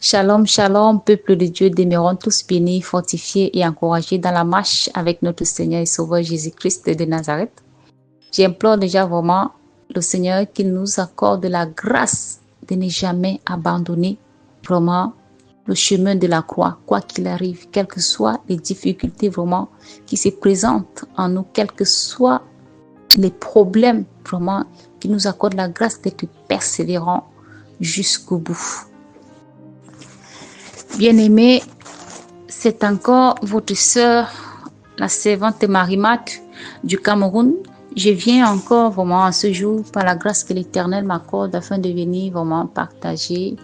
Shalom, shalom, peuple de Dieu, demeurons tous bénis, fortifiés et encouragés dans la marche avec notre Seigneur et Sauveur Jésus-Christ de Nazareth. J'implore déjà vraiment le Seigneur qu'il nous accorde la grâce de ne jamais abandonner vraiment le chemin de la croix, quoi qu'il arrive, quelles que soient les difficultés vraiment qui se présentent en nous, quels que soient les problèmes vraiment, qu'il nous accorde la grâce d'être persévérants jusqu'au bout. Bien-aimés, c'est encore votre sœur, la servante Marie-Marthe du Cameroun. Je viens encore vraiment à ce jour, par la grâce que l'Éternel m'accorde, afin de venir vraiment partager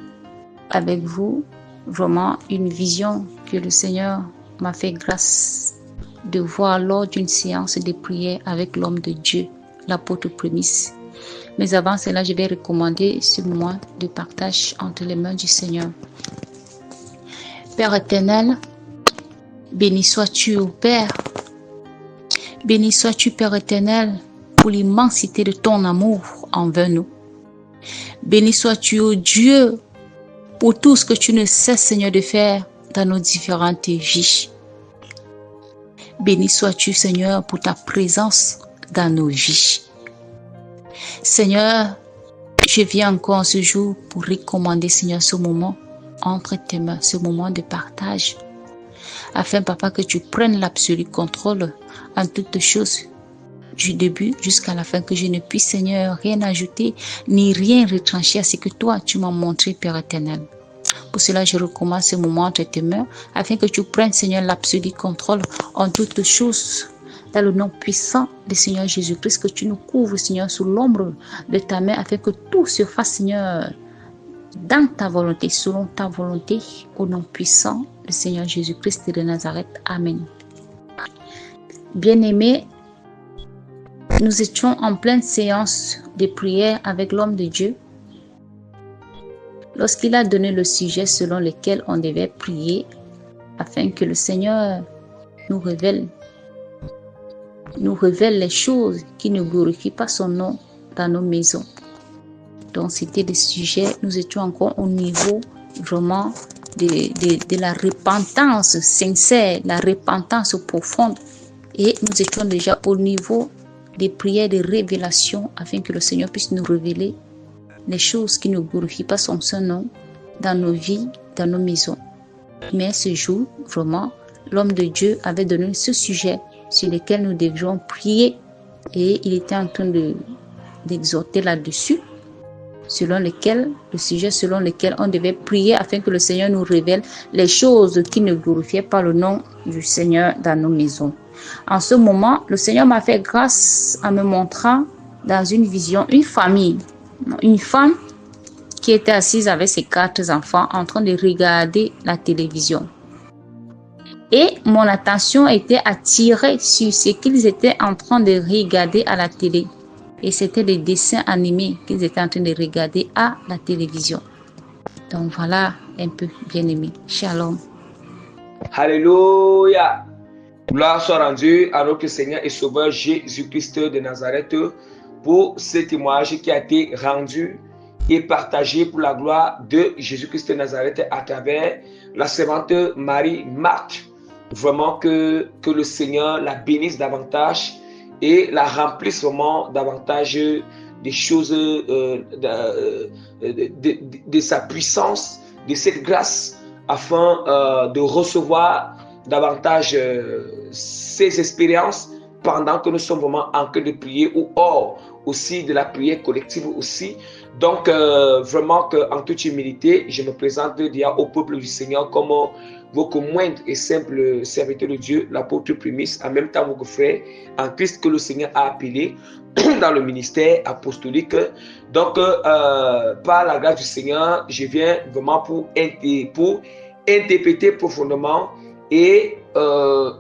avec vous vraiment une vision que le Seigneur m'a fait grâce de voir lors d'une séance de prière avec l'homme de Dieu, l'apôtre Prémisse. Mais avant cela, je vais recommander ce moment de partage entre les mains du Seigneur. Père éternel, béni sois-tu, ô Père. Béni sois-tu, Père éternel, pour l'immensité de ton amour envers nous. Béni sois-tu, ô Dieu, pour tout ce que tu ne cesses, Seigneur, de faire dans nos différentes vies. Béni sois-tu, Seigneur, pour ta présence dans nos vies. Seigneur, je viens encore ce jour pour recommander, Seigneur, ce moment entre tes mains, ce moment de partage, afin, Papa, que tu prennes l'absolu contrôle en toutes choses, du début jusqu'à la fin, que je ne puisse, Seigneur, rien ajouter, ni rien retrancher à ce que toi, tu m'as montré, Père éternel. Pour cela, je recommande ce moment entre tes mains, afin que tu prennes, Seigneur, l'absolu contrôle en toutes choses, dans le nom puissant du Seigneur Jésus-Christ, que tu nous couvres, Seigneur, sous l'ombre de ta main, afin que tout se fasse, Seigneur, dans ta volonté, selon ta volonté, au nom puissant du Seigneur Jésus-Christ de Nazareth. Amen. Bien-aimés, nous étions en pleine séance de prière avec l'homme de Dieu lorsqu'il a donné le sujet selon lequel on devait prier afin que le Seigneur nous révèle les choses qui ne glorifient pas son nom dans nos maisons. Donc c'était le sujet, nous étions encore au niveau vraiment de la repentance sincère, la repentance profonde. Et nous étions déjà au niveau des prières de révélation afin que le Seigneur puisse nous révéler les choses qui ne glorifient pas son saint nom dans nos vies, dans nos maisons. Mais ce jour, vraiment, l'homme de Dieu avait donné ce sujet sur lequel nous devions prier et il était en train d'exhorter là-dessus, le sujet selon lequel on devait prier afin que le Seigneur nous révèle les choses qui ne glorifiaient pas le nom du Seigneur dans nos maisons. En ce moment, le Seigneur m'a fait grâce en me montrant dans une vision une famille, une femme qui était assise avec ses 4 enfants en train de regarder la télévision. Et mon attention était attirée sur ce qu'ils étaient en train de regarder à la télé. Et c'était des dessins animés qu'ils étaient en train de regarder à la télévision. Donc voilà un peu, bien-aimé. Shalom. Alléluia. Gloire soit rendue à notre Seigneur et Sauveur Jésus-Christ de Nazareth pour ce témoignage qui a été rendu et partagé pour la gloire de Jésus-Christ de Nazareth à travers la servante Marie-Marthe. Vraiment que le Seigneur la bénisse davantage et la remplisse vraiment davantage des choses de sa puissance, de cette grâce, afin de recevoir davantage ces expériences pendant que nous sommes vraiment en train de prier ou hors aussi de la prière collective aussi. Donc vraiment qu'en toute humilité, je me présente au peuple du Seigneur comme votre moindre et simple serviteur de Dieu, l'apôtre Prémisse, en même temps votre frère en Christ que le Seigneur a appelé dans le ministère apostolique. Donc par la grâce du Seigneur, je viens vraiment pour interpréter profondément et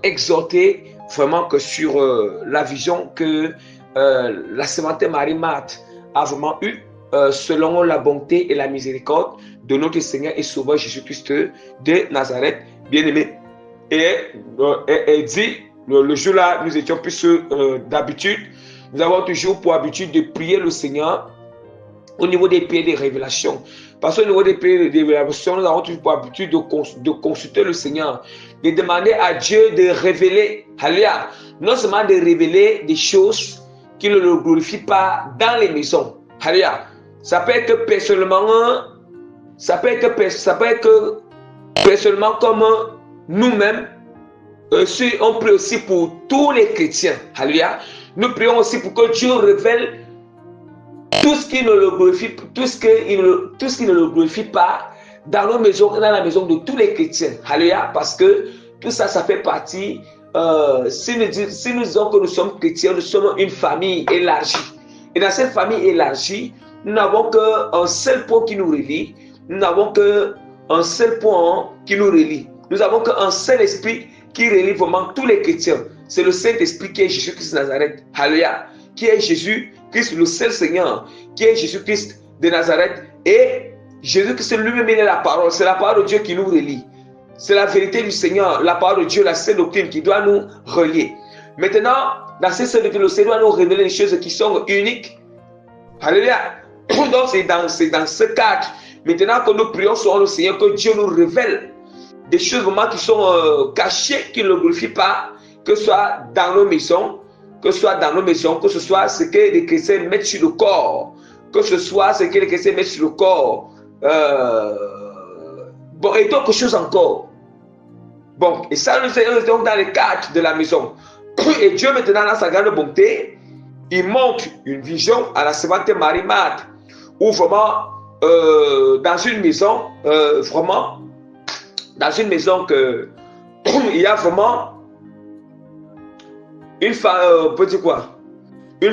exhorter vraiment que sur la vision que la servante Marie-Marthe a vraiment eue selon la bonté et la miséricorde de notre Seigneur et Sauveur Jésus-Christ de Nazareth, bien-aimé. Et elle dit, le jour-là, nous étions plus d'habitude, nous avons toujours pour habitude de prier le Seigneur au niveau des prières de révélation. Parce qu'au niveau des prières de révélation, nous avons toujours pour habitude de consulter le Seigneur, de demander à Dieu de révéler, alléluia, non seulement de révéler des choses qui ne le glorifient pas dans les maisons. Alléluia. Ça peut être personnellement, ça peut être personnellement comme nous-mêmes. On prie aussi pour tous les chrétiens. Alléluia. Nous prions aussi pour que Dieu révèle tout ce qui ne le glorifie, tout ce qui ne le glorifie pas dans nos maisons, dans la maison de tous les chrétiens. Alléluia. Parce que tout ça, ça fait partie. Si nous disons que nous sommes chrétiens, nous sommes une famille élargie. Et dans cette famille élargie, nous n'avons qu'un seul point qui nous relie. Nous n'avons qu'un seul point qui nous relie. Nous n'avons qu'un seul esprit qui relie vraiment tous les chrétiens. C'est le Saint-Esprit qui est Jésus-Christ de Nazareth. Alléluia. Qui est Jésus-Christ, le seul Seigneur. Qui est Jésus-Christ de Nazareth. Et Jésus-Christ lui-même est la parole. C'est la parole de Dieu qui nous relie. C'est la vérité du Seigneur, la parole de Dieu, la sainte doctrine qui doit nous relier. Maintenant, dans cette sainte doctrine, le Seigneur doit nous révéler des choses qui sont uniques. Alléluia. Donc, c'est dans ce cadre. Maintenant que nous prions sur le Seigneur, que Dieu nous révèle des choses vraiment qui sont cachées, qui ne le glorifient pas, que ce soit dans nos maisons, que ce soit ce que les chrétiens mettent sur le corps, que ce soit ce que les chrétiens mettent sur le corps. Bon, et d'autres choses encore. Bon, et ça, nous sommes donc dans le cadre de la maison. Et Dieu, maintenant, dans sa grande bonté, il montre une vision à la Sainte Marie Marthe, où vraiment, dans une maison, il y a vraiment une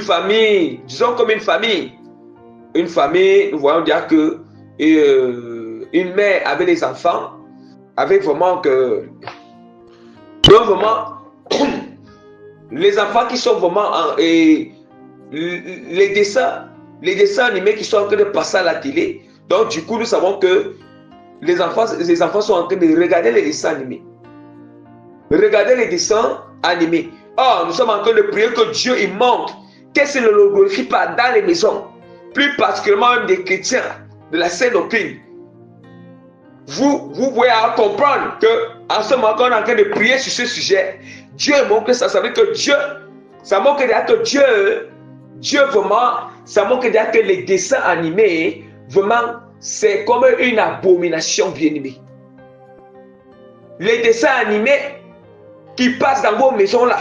famille, disons comme une famille, nous voyons dire que une mère avait des enfants, avec vraiment que, donc vraiment, les enfants qui sont vraiment, et les dessins animés qui sont en train de passer à la télé, donc du coup nous savons que les enfants sont en train de regarder les dessins animés. Regarder les dessins animés. Or, nous sommes en train de prier que Dieu il montre qu'est-ce qu'il ne le glorifie pas dans les maisons, plus particulièrement même des chrétiens de la sainte doctrine. Vous pouvez comprendre qu'en ce moment, quand on est en train de prier sur ce sujet, Dieu montre ça. Ça veut dire que ça montre que Dieu vraiment, ça montre que les dessins animés, vraiment, c'est comme une abomination, bien-aimée. Les dessins animés qui passent dans vos maisons là,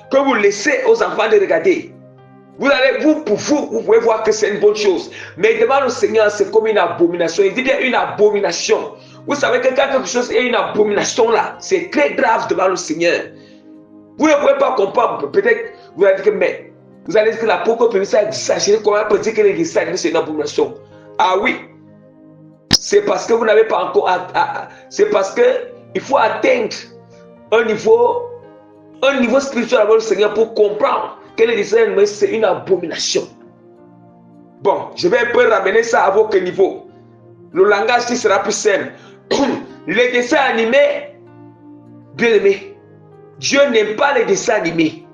que vous laissez aux enfants de regarder. Vous pouvez voir que c'est une bonne chose. Mais devant le Seigneur, c'est comme une abomination. Il dit bien une abomination. Vous savez que quand quelque chose est une abomination là, c'est très grave devant le Seigneur. Vous ne pouvez pas comprendre. Peut-être vous allez dire que, mais vous allez dire que l'apôtre peut exagérer. Comment on peut dire que les dessins c'est une abomination? Ah oui. C'est parce que vous n'avez pas encore. C'est parce que il faut atteindre un niveau spirituel avec le Seigneur pour comprendre que les dessins animés, c'est une abomination. Bon, je vais un peu ramener ça à votre niveau. Le langage qui sera plus simple. Les dessins animés, bien aimé, Dieu n'aime pas les dessins animés.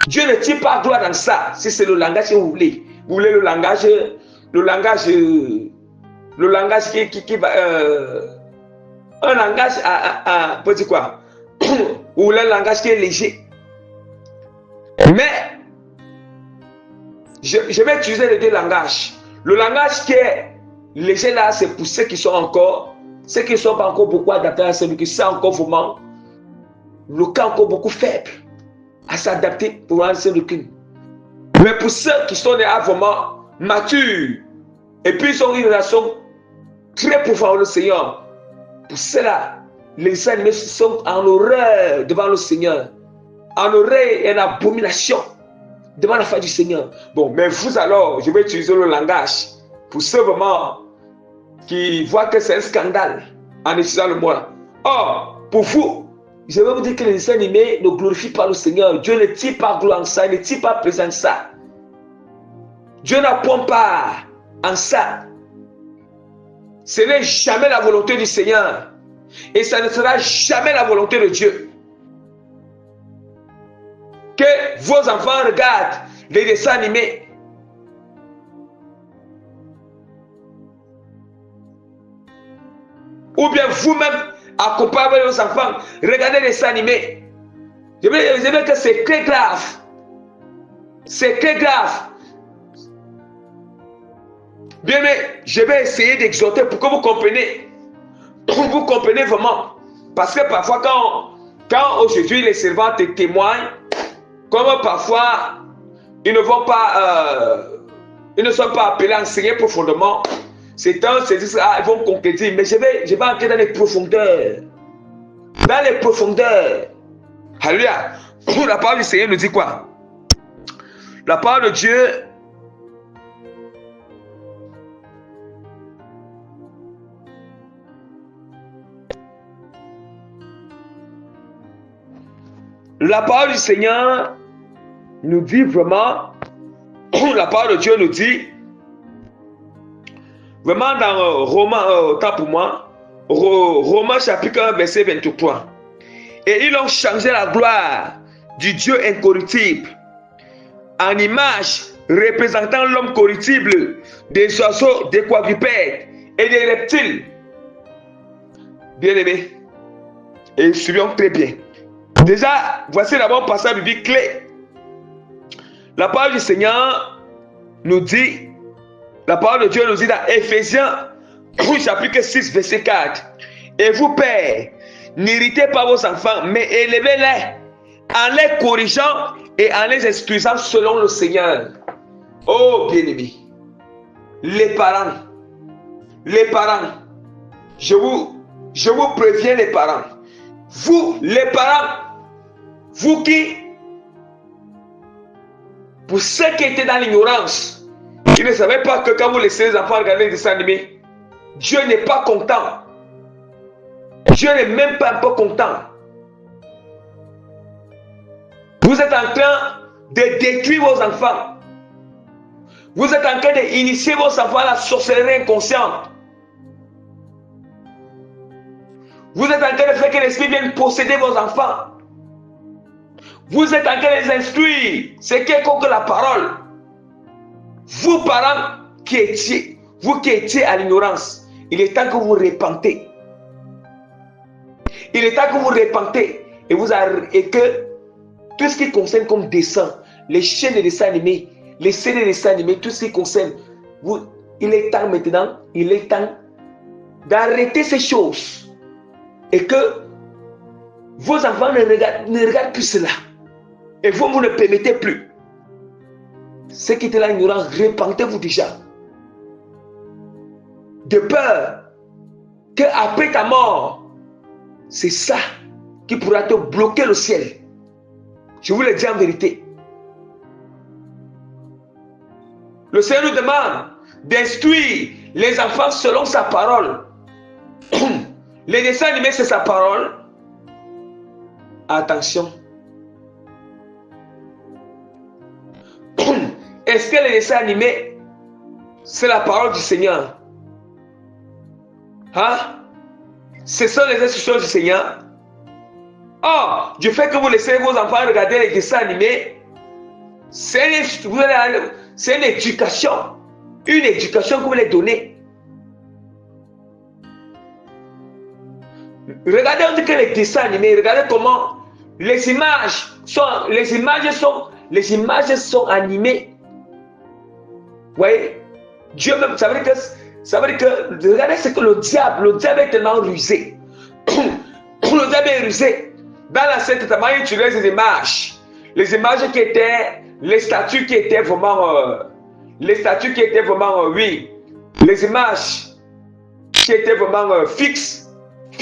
Dieu ne tire pas gloire dans ça. Si c'est le langage que vous voulez. Vous voulez le langage qui va... un langage pour dire quoi? Vous voulez un langage qui est léger. Mais, je vais utiliser les deux langages. Le langage qui est léger là, c'est pour ceux qui ne sont pas encore beaucoup adaptés à celui qui c'est encore vraiment le cas encore beaucoup faible à s'adapter pour un seul doctrine. Mais pour ceux qui sont déjà vraiment matures et puis ils ont une relation très profonde avec le Seigneur, pour cela, les animés sont en horreur devant le Seigneur. En horreur et en abomination devant la face du Seigneur. Bon, mais vous alors, je vais utiliser le langage pour ceux vraiment qui voient que c'est un scandale en utilisant le mot. Or, pour vous, je vais vous dire que les dessins animés ne glorifient pas le Seigneur. Dieu ne tire pas gloire en ça, il ne tire pas présent en ça. Dieu n'apprend pas en ça. Ce n'est jamais la volonté du Seigneur. Et ça ne sera jamais la volonté de Dieu. Que vos enfants regardent les dessins animés. ou bien vous-même accompagnez vos enfants, regardez les dessins animés. Je veux que c'est très grave. C'est très grave. Bien, mais je vais essayer d'exhorter pour que vous compreniez. Vous comprenez vraiment. Parce que parfois, quand aujourd'hui les servants te témoignent, comme parfois ils ne vont pas, ils ne sont pas appelés à enseigner profondément, c'est un, c'est dit, ils vont concrétiser. Mais je vais entrer dans les profondeurs. Dans les profondeurs. Alléluia. La parole du Seigneur nous dit quoi? La parole de Dieu. La parole du Seigneur nous dit vraiment, la parole de Dieu nous dit, vraiment dans Romains, tant pour moi, Romains chapitre 1, verset 23. Et ils ont changé la gloire du Dieu incorruptible en image représentant l'homme corruptible, des oiseaux, des quadrupèdes et des reptiles. Bien-aimés, et suivons très bien. Déjà, voici d'abord un passage biblique clé. La parole du Seigneur nous dit, la parole de Dieu nous dit dans Éphésiens chapitre 6, verset 4. Et vous, pères, n'irritez pas vos enfants, mais élevez-les en les corrigeant et en les instruisant selon le Seigneur. Oh, bien-aimés, les parents, je vous préviens les parents. Vous, les parents, vous qui, pour ceux qui étaient dans l'ignorance, qui ne savaient pas que quand vous laissez les enfants regarder des dessins animés, Dieu n'est pas content. Dieu n'est même pas un peu content. Vous êtes en train de détruire vos enfants. Vous êtes en train d'initier vos enfants à la sorcellerie inconsciente. Vous êtes en train de faire que l'esprit vienne posséder vos enfants. Vous êtes en train de les instruire. C'est quelque que la parole. Vous, parents qui étiez à l'ignorance, il est temps que vous repentez. Il est temps que vous repentez et que tout ce qui concerne comme dessin, les chaînes de dessins animés, les séries de dessins animés, tout ce qui concerne, il est temps maintenant, il est temps d'arrêter ces choses et que vos enfants ne regardent plus cela et vous ne permettez plus. Ceux qui étaient là ignorants, repentez-vous déjà. De peur qu'après ta mort, c'est ça qui pourra te bloquer le ciel. Je vous le dis en vérité. Le Seigneur nous demande d'instruire les enfants selon sa parole. Les dessins animés, c'est sa parole. Attention. Est-ce que les dessins animés, c'est la parole du Seigneur? Hein? Ce sont les instructions du Seigneur. Or, du fait que vous laissez vos enfants regarder les dessins animés, c'est une éducation. Une éducation que vous les donnez. Regardez un peu les dessins animés, regardez comment les images sont animées. Vous voyez? Dieu même, ça veut dire que regardez ce que le diable est tellement rusé. Le diable est rusé. Dans l'Ancien Testament, il utilisait des images. Les images qui étaient, les statues qui étaient vraiment, oui, les images qui étaient vraiment fixes,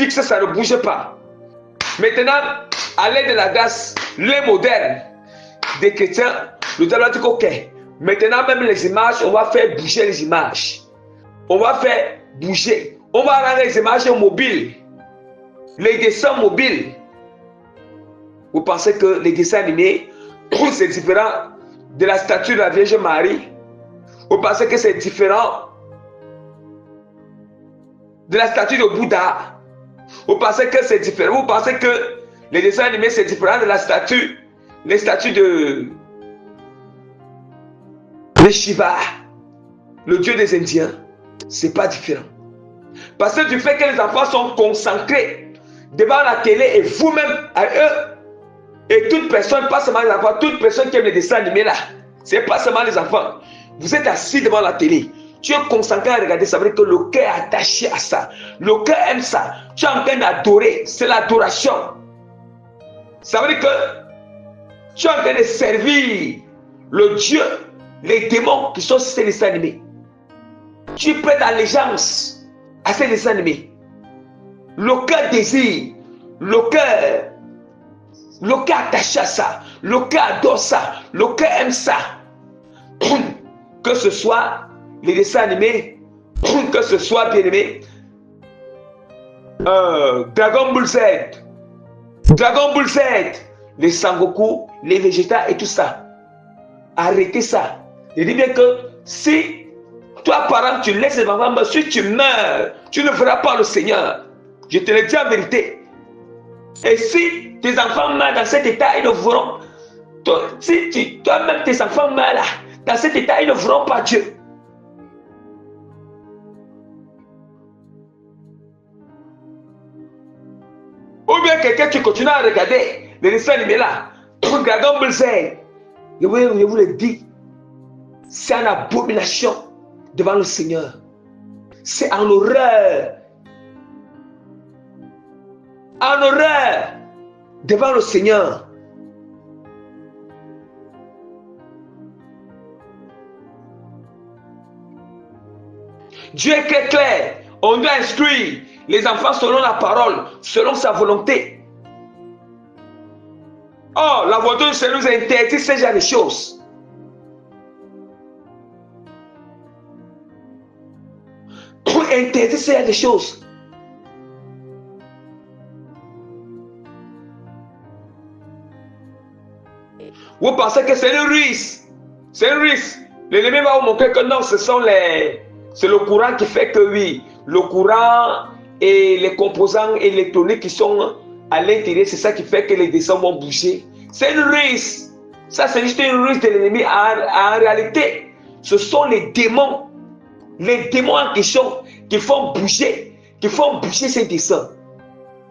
ça ne bougeait pas. Maintenant, à l'aide de la grâce, les modernes des chrétiens, le diable a dit ok, maintenant même les images, on va faire bouger les images. On va faire bouger. On va rendre les images mobiles. Les dessins mobiles. Vous pensez que les dessins animés, c'est différent de la statue de la Vierge Marie? Vous pensez que c'est différent de la statue de Bouddha? Vous pensez que c'est différent? Vous pensez que les dessins animés, c'est différent de la statue, les statues de Shiva, le dieu des Indiens? C'est pas différent. Parce que du fait que les enfants sont concentrés devant la télé et vous-même à eux, et toute personne, pas seulement les enfants, toute personne qui aime les dessins animés là, c'est pas seulement les enfants. Vous êtes assis devant la télé, tu es concentré à regarder, ça veut dire que le cœur est attaché à ça. Le cœur aime ça. Tu es en train d'adorer, c'est l'adoration. Ça veut dire que tu es en train de servir le Dieu, les démons qui sont sur ces dessins animés. Tu prêtes allégeance à ces dessins animés. Le cœur désire, le cœur attaché à ça, le cœur adore ça, le cœur aime ça. Que ce soit les dessins animés, que ce soit, bien aimé, Dragon Ball Z, les Sangoku, les Vegeta et tout ça. Arrêtez ça. Je dis bien que si toi, parent, tu laisses les enfants, si tu meurs, tu ne verras pas le Seigneur. Je te le dis en vérité. Et si tes enfants meurent dans cet état, ils ne verront. Si toi-même, tes enfants meurent là, dans cet état, ils ne verront pas Dieu. Ou bien quelqu'un qui continue à regarder les dessins animés là, Dragon Ball Z, je vous le dis, c'est une abomination devant le Seigneur. C'est en horreur. En horreur devant le Seigneur. Dieu est très clair. On doit instruire les enfants selon la parole, selon sa volonté. Oh, la volonté du Seigneur nous interdit ce genre de choses. Interdit ce genre de choses. Vous pensez que c'est une ruse. C'est une ruse. L'ennemi va vous montrer que non, c'est le courant qui fait que oui, le courant et les composants électroniques qui sont à l'intérieur, c'est ça qui fait que les dessins vont bouger. C'est une ruse. Ça, c'est juste une ruse de l'ennemi. En réalité, ce sont les démons en question qui font bouger ces dessins.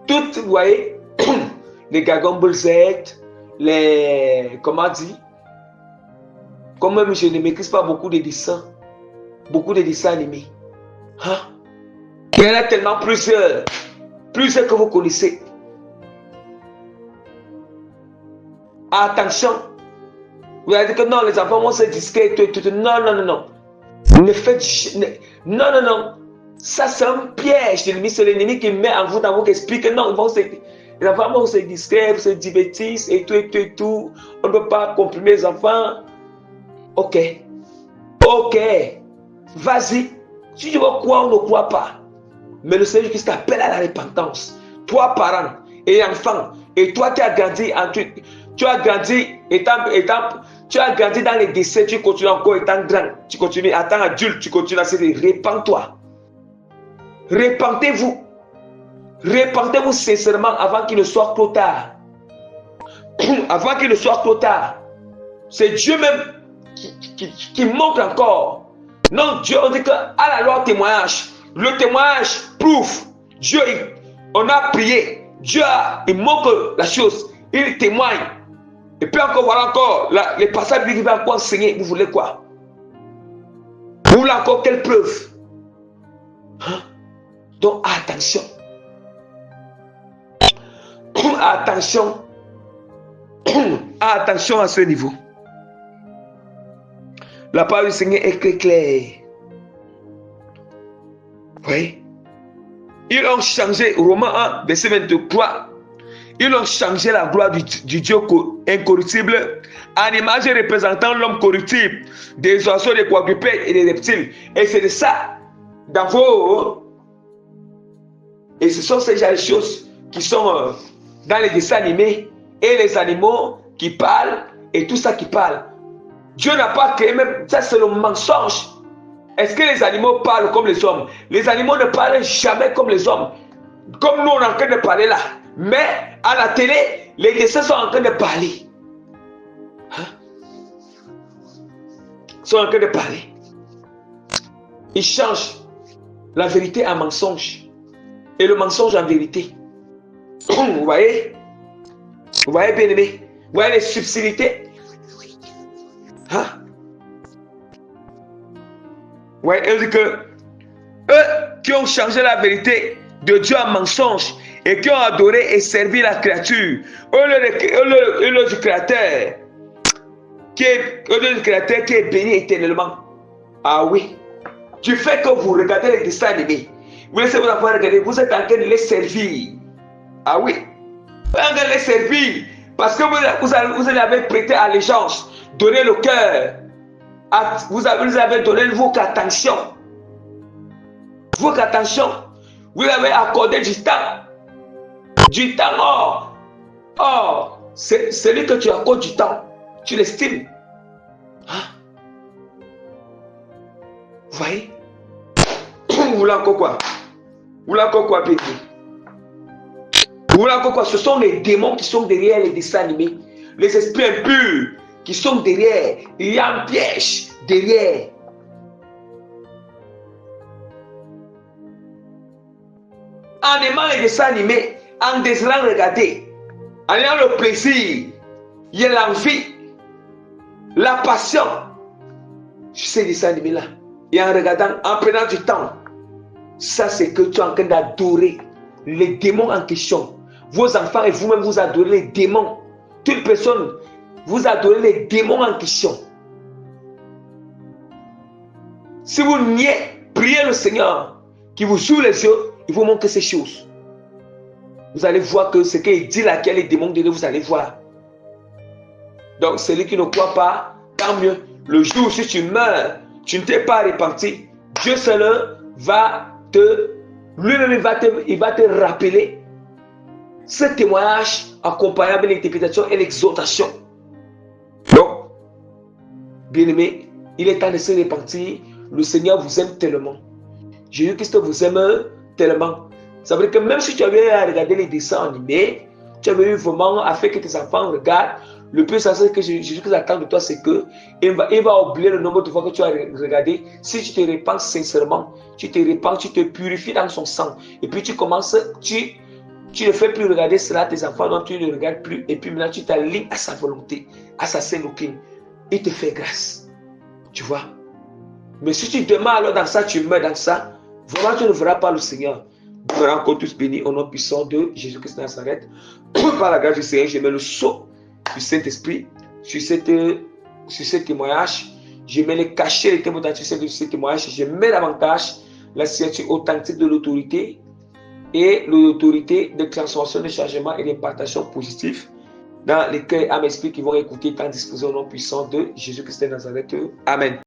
Tout, vous voyez, les Dragon Ball Z, comment dire, comme même je ne maîtrise pas beaucoup de dessins animés. Hein? Il y en a tellement plusieurs que vous connaissez. Attention, vous allez dire que non, les enfants vont se distraire. Non. Non. Ça, c'est un piège de l'ennemi. C'est l'ennemi qui met en vous, dans vous, qui explique que non, les enfants vont se distraire, se divertissent et tout. On ne peut pas comprimer les enfants. Ok. Vas-y. Si tu veux croire ou ne crois pas. Mais le Seigneur Christ t'appelle à la repentance. Toi, parent et enfant, et toi qui as grandi tu as grandi dans les décès, tu continues encore étant grand, tu continues étant adulte, tu continues à se dire, repens-toi. Repentez-vous sincèrement avant qu'il ne soit trop tard. Avant qu'il ne soit trop tard. C'est Dieu même qui montre encore. Non, Dieu, on dit qu'à la loi témoignage. Le témoignage prouve. Dieu, on a prié. Dieu, il montre la chose. Il témoigne. Et puis encore, voilà encore, les passages qui vont encore enseigner. Vous voulez quoi? Vous voulez encore quelle preuve? Hein? Donc, attention. Attention à ce niveau. La parole du Seigneur est très claire. Oui. Ils ont changé, Romains 1, verset 23. Ils ont changé la gloire du Dieu incorruptible en image représentant l'homme corruptible, des oiseaux, des quadrupèdes et des reptiles. Et c'est de ça, dans vos. Et ce sont ces choses qui sont dans les dessins animés et les animaux qui parlent et tout ça qui parle. Dieu n'a pas créé, même ça c'est le mensonge. Est-ce que les animaux parlent comme les hommes? Les animaux ne parlent jamais comme les hommes. Comme nous on est en train de parler là. Mais à la télé, les dessins sont en train de parler. Hein? Ils sont en train de parler. Ils changent. la vérité en mensonge et le mensonge en vérité. Vous voyez? Vous voyez, bien aimé? Vous voyez les subtilités? Hein? Vous voyez, elle dit que eux qui ont changé la vérité de Dieu en mensonge et qui ont adoré et servi la créature, au lieu du Créateur, qui est béni éternellement. Ah oui. Du fait que vous regardez les dessins animés, vous laissez vous avoir regardé, vous êtes en train de les servir. Ah oui. Vous êtes en train de les servir parce que vous avez prêté allégeance, donné le cœur. Vous avez donné votre attention. Votre attention. Vous avez accordé du temps. Du temps. Or, celui que tu accordes du temps, tu l'estimes. Hein? Vous voyez? Vous voulez encore quoi? Vous voulez encore quoi, bébé? Vous voulez encore quoi? Ce sont les démons qui sont derrière les dessins animés. Les esprits impurs qui sont derrière. Il y a un piège derrière. En aimant les dessins animés, en désirant regarder, en ayant le plaisir, il y a l'envie, la passion. Je sais dessins animés là. Et en regardant, en prenant du temps, ça c'est que tu es en train d'adorer les démons en question. Vos enfants et vous-même vous adorez les démons. Toute personne, vous adorez les démons en question. Si vous niez, priez le Seigneur qui vous ouvre les yeux, il vous montre ces choses. Vous allez voir que ce qu'il dit là, qu'il y a les démons de Dieu, vous allez voir. Donc celui qui ne croit pas, tant mieux. Le jour où si tu meurs, tu ne t'es pas repenti, Dieu seul va te, lui-même il va te rappeler ce témoignage accompagné avec l'interprétation et l'exhortation. Donc, bien-aimé, il est temps de se repentir. Le Seigneur vous aime tellement. Jésus-Christ vous aime tellement. Ça veut dire que même si tu avais à regarder les dessins animés, tu avais eu vraiment à faire que tes enfants regardent, le plus sincère que Jésus-Christ attend de toi, c'est que il va oublier le nombre de fois que tu as regardé. Si tu te repens sincèrement, tu te repens, tu te purifies dans son sang. Et puis tu commences, tu ne fais plus regarder cela à tes enfants, donc tu ne regardes plus. Et puis maintenant, tu t'alignes à sa volonté, à sa sainte doctrine. Il te fait grâce. Tu vois? Mais si tu demeures alors dans ça, tu meurs dans ça, vraiment tu ne verras pas le Seigneur. Nous serons encore tous bénis au nom puissant de Jésus-Christ de Nazareth. Par la grâce du Seigneur, je mets le sceau du Saint-Esprit sur ce témoignage. Je mets les cachets, les témoignages de ce témoignage. Je mets davantage la signature authentique de l'autorité et l'autorité de transformation, de changement et d'impartation positive dans les cœurs, âmes, esprits qui vont écouter tant disposés au nom puissant de Jésus-Christ de Nazareth. Amen.